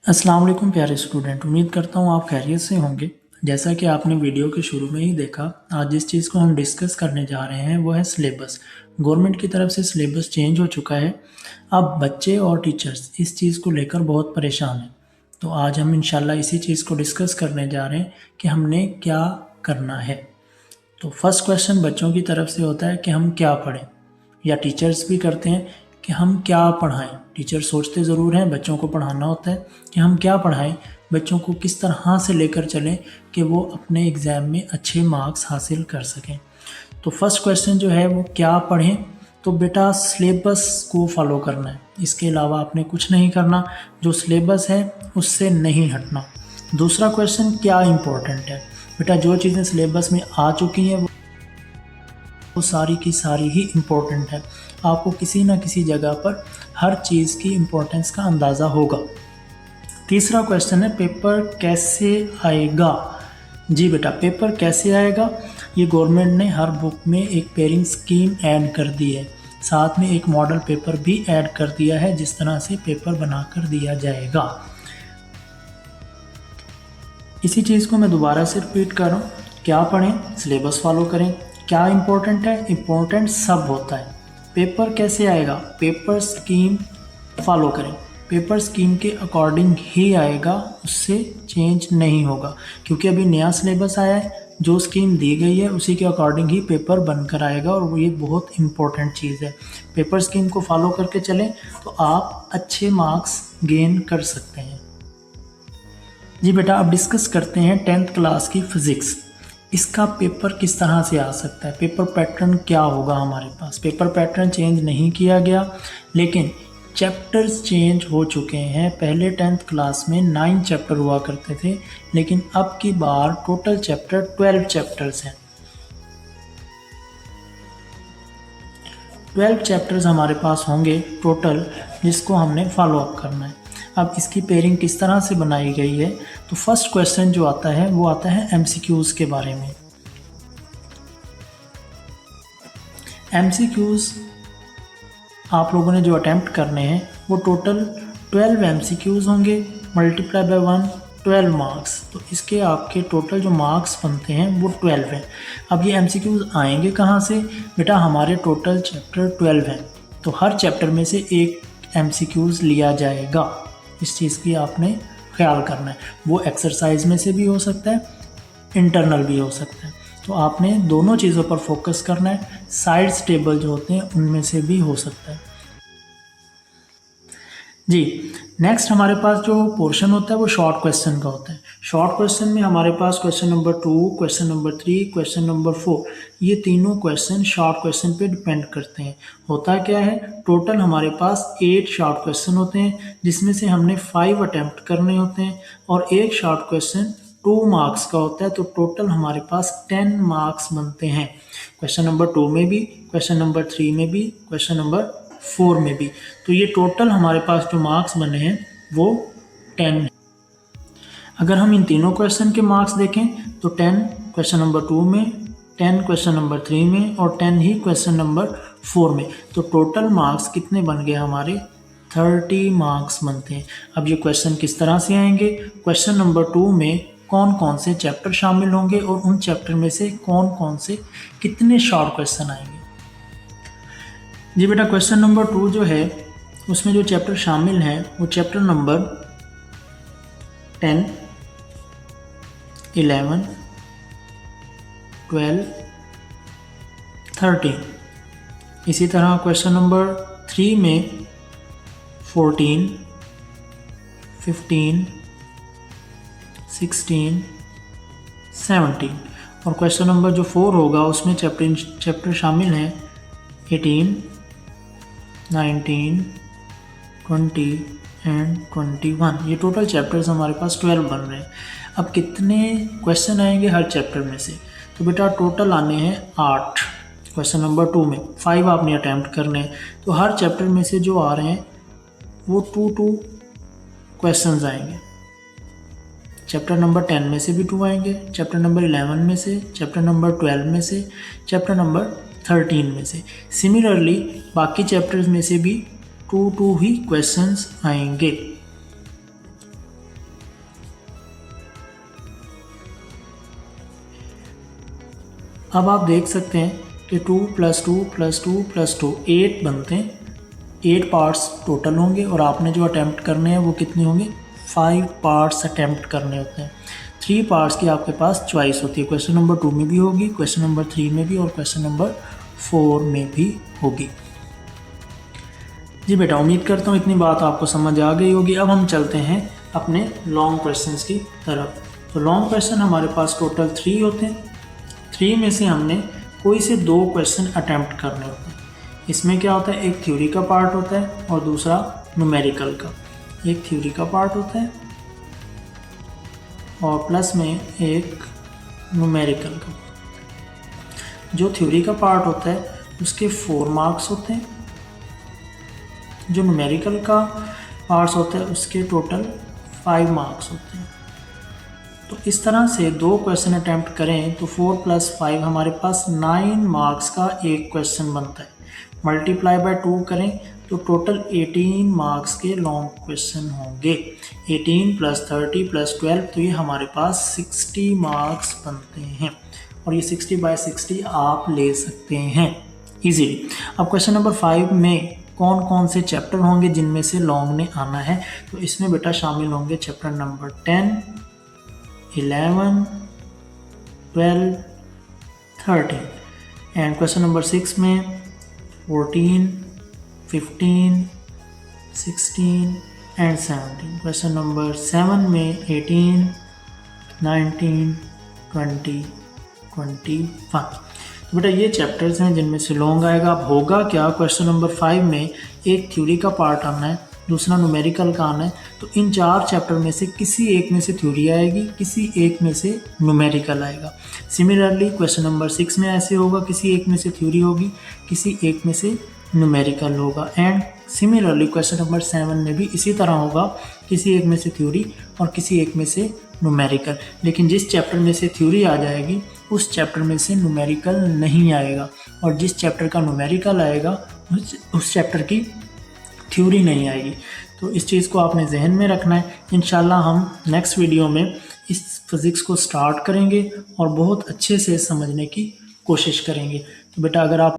अस्सलाम वालेकुम प्यारे स्टूडेंट, उम्मीद करता हूँ आप खैरियत से होंगे। जैसा कि आपने वीडियो के शुरू में ही देखा, आज जिस चीज़ को हम डिस्कस करने जा रहे हैं वो है सिलेबस। गवर्नमेंट की तरफ से सिलेबस चेंज हो चुका है। अब बच्चे और टीचर्स इस चीज़ को लेकर बहुत परेशान हैं। तो आज हम इंशाल्लाह इसी चीज़ को डिस्कस करने जा रहे हैं कि हमने क्या करना है। तो फर्स्ट क्वेश्चन बच्चों की तरफ से होता है कि हम क्या पढ़ें, या टीचर्स भी करते हैं कि हम क्या पढ़ाएं। टीचर सोचते ज़रूर हैं, बच्चों को पढ़ाना होता है कि हम क्या पढ़ाएं, बच्चों को किस तरह से लेकर चलें कि वो अपने एग्ज़ाम में अच्छे मार्क्स हासिल कर सकें। तो फर्स्ट क्वेश्चन जो है वो क्या पढ़ें, तो बेटा सिलेबस को फॉलो करना है, इसके अलावा आपने कुछ नहीं करना। जो सिलेबस है उससे नहीं हटना। दूसरा क्वेश्चन क्या इम्पोर्टेंट है, बेटा जो चीज़ें सिलेबस में आ चुकी हैं वो सारी की सारी ही इम्पोर्टेंट है। आपको किसी न किसी जगह पर हर चीज़ की इम्पोर्टेंस का अंदाज़ा होगा। तीसरा क्वेश्चन है पेपर कैसे आएगा। जी बेटा, पेपर कैसे आएगा, ये गवर्नमेंट ने हर बुक में एक पेयरिंग स्कीम ऐड कर दी है, साथ में एक मॉडल पेपर भी ऐड कर दिया है जिस तरह से पेपर बना कर दिया जाएगा। इसी चीज़ को मैं दोबारा से रिपीट कर रहा हूँ, क्या पढ़ें, सिलेबस फॉलो करें। क्या इम्पोर्टेंट है, इम्पोर्टेंट सब होता है। पेपर कैसे आएगा, पेपर स्कीम फॉलो करें, पेपर स्कीम के अकॉर्डिंग ही आएगा, उससे चेंज नहीं होगा, क्योंकि अभी नया सिलेबस आया है, जो स्कीम दी गई है उसी के अकॉर्डिंग ही पेपर बनकर आएगा, और ये बहुत इम्पोर्टेंट चीज़ है। पेपर स्कीम को फॉलो करके चलें तो आप अच्छे मार्क्स गेन कर सकते हैं। जी बेटा, अब डिस्कस करते हैं 10th क्लास की फ़िज़िक्स। इसका पेपर किस तरह से आ सकता है, पेपर पैटर्न क्या होगा हमारे पास। पेपर पैटर्न चेंज नहीं किया गया, लेकिन चैप्टर्स चेंज हो चुके हैं। पहले 10th क्लास में 9 चैप्टर हुआ करते थे, लेकिन अब की बार टोटल चैप्टर 12 चैप्टर्स हैं। 12 चैप्टर्स हमारे पास होंगे टोटल, जिसको हमने फॉलो अप करना है। अब इसकी पेयरिंग किस तरह से बनाई गई है, तो फर्स्ट क्वेश्चन जो आता है वो आता है एमसीक्यूज़ के बारे में। एमसीक्यूज़ आप लोगों ने जो अटैम्प्ट करने हैं वो टोटल 12 एमसीक्यूज़ होंगे, मल्टीप्लाई बाय 1 12 मार्क्स। तो इसके आपके टोटल जो मार्क्स बनते हैं वो 12 हैं। अब ये एमसीक्यूज़ आएंगे कहाँ से, बेटा हमारे टोटल चैप्टर 12 हैं, तो हर चैप्टर में से एक एमसीक्यूज़ लिया जाएगा। इस चीज़ की आपने ख्याल करना है। वो एक्सरसाइज में से भी हो सकता है, इंटरनल भी हो सकता है, तो आपने दोनों चीज़ों पर फोकस करना है। साइड्स टेबल जो होते हैं उनमें से भी हो सकता है। जी, नेक्स्ट हमारे पास जो पोर्शन होता है वो शॉर्ट क्वेश्चन का होता है। शॉर्ट क्वेश्चन में हमारे पास question number 2, question number 3, question number 4, ये तीनों क्वेश्चन शॉर्ट क्वेश्चन पे डिपेंड करते हैं। होता क्या है, टोटल हमारे पास 8 शॉर्ट क्वेश्चन होते हैं, जिसमें से हमने 5 अटैम्प्ट करने होते हैं, और एक शॉर्ट क्वेश्चन 2 मार्क्स का होता है, तो टोटल हमारे पास 10 मार्क्स बनते हैं। क्वेश्चन नंबर 2 में भी, क्वेश्चन नंबर 3 में भी, क्वेश्चन नंबर 4 में भी। तो ये टोटल हमारे पास जो मार्क्स बने हैं वो 10 है। अगर हम इन तीनों क्वेश्चन के मार्क्स देखें तो 10 क्वेश्चन नंबर 2 में, 10 क्वेश्चन नंबर 3 में, और 10 ही क्वेश्चन नंबर 4 में। तो टोटल मार्क्स कितने बन गए हमारे, 30 मार्क्स बनते हैं। अब ये क्वेश्चन किस तरह से आएंगे, क्वेश्चन नंबर 2 में कौन कौन से चैप्टर शामिल होंगे और उन चैप्टर में से कौन कौन से कितने शॉर्ट क्वेश्चन आएंगे। जी बेटा, क्वेश्चन नंबर 2 जो है उसमें जो चैप्टर शामिल हैं वो चैप्टर नंबर 10, 11, 12, 13। इसी तरह क्वेश्चन नंबर 3 में 14, 15, 16, 17, और क्वेश्चन नंबर जो 4 होगा उसमें चैप्टर शामिल हैं 18, 19, 20 एंड 21। ये टोटल चैप्टर्स हमारे पास 12 बन रहे हैं। अब कितने क्वेश्चन आएंगे हर चैप्टर में से, तो बेटा टोटल आने हैं 8। क्वेश्चन नंबर 2 में 5 आपने अटैम्प्ट करने हैं, तो हर चैप्टर में से जो आ रहे हैं वो 2 क्वेश्चंस आएंगे। चैप्टर नंबर 10 में से भी 2 आएंगे, चैप्टर नंबर 11 में से, चैप्टर नंबर 12 में से, चैप्टर नंबर 13 में से। सिमिलरली बाकी चैप्टर्स में से भी 2 ही क्वेश्चंस आएंगे। अब आप देख सकते हैं कि 2 + 2 + 2 + 2 8 बनते हैं, 8 पार्ट्स टोटल होंगे और आपने जो अटैम्प्ट करने हैं वो कितने होंगे, 5 पार्ट्स अटैम्प्ट करने होते हैं। 3 पार्ट्स की आपके पास चॉइस होती है, क्वेश्चन नंबर 2 में भी होगी, क्वेश्चन नंबर 3 में भी और क्वेश्चन नंबर 4 में भी होगी। जी बेटा, उम्मीद करता हूँ इतनी बात आपको समझ आ गई होगी। अब हम चलते हैं अपने लॉन्ग क्वेश्चंस की तरफ। तो लॉन्ग क्वेश्चन हमारे पास टोटल 3 होते हैं, 3 में से हमने कोई से 2 क्वेश्चन अटैम्प्ट करने होते हैं। इसमें क्या होता है, एक थ्योरी का पार्ट होता है और दूसरा न्यूमेरिकल का। एक थ्योरी का पार्ट होता है और प्लस में एक न्यूमेरिकल का। जो थ्योरी का पार्ट होता है उसके 4 मार्क्स होते हैं, जो न्यूमेरिकल का पार्ट्स होता है उसके टोटल 5 मार्क्स होते हैं। तो इस तरह से 2 क्वेश्चन अटैम्प्ट करें तो 4 + 5 हमारे पास 9 मार्क्स का एक क्वेश्चन बनता है। मल्टीप्लाई बाय 2 करें तो टोटल 18 मार्क्स के लॉन्ग क्वेश्चन होंगे। 18 + 30 + 12 तो ये हमारे पास 60 मार्क्स बनते हैं और ये 60/60 आप ले सकते हैं इजीली। अब क्वेश्चन नंबर 5 में कौन कौन से चैप्टर होंगे जिनमें से लॉन्ग ने आना है, तो इसमें बेटा शामिल होंगे chapter number 10, 11, 12, 13 and question number 6 में 14, 15, 16 एंड 17। क्वेश्चन नंबर 7 में 18, 19, 20, 21। तो बेटा ये चैप्टर्स हैं जिनमें से लॉन्ग आएगा। अब होगा क्या, क्वेश्चन नंबर 5 में एक थ्योरी का पार्ट आना है, दूसरा न्यूमेरिकल का आना है। तो इन 4 चैप्टर में से किसी एक में से थ्योरी आएगी, किसी एक में से न्यूमेरिकल आएगा। सिमिलरली क्वेश्चन नंबर 6 में ऐसे होगा, किसी एक में से थ्योरी होगी, किसी एक में से न्यूमेरिकल होगा। एंड सिमिलरली क्वेश्चन नंबर 7 में भी इसी तरह होगा, किसी एक में से थ्योरी और किसी एक में से न्यूमेरिकल। लेकिन जिस चैप्टर में से थ्योरी आ जाएगी उस चैप्टर में से न्यूमेरिकल नहीं आएगा और जिस चैप्टर का न्यूमेरिकल आएगा उस चैप्टर की थ्योरी नहीं आएगी। तो इस चीज़ को आपने जहन में रखना है। इंशाल्लाह हम नेक्स्ट वीडियो में इस फिज़िक्स को स्टार्ट करेंगे और बहुत अच्छे से समझने की कोशिश करेंगे। तो बेटा अगर आप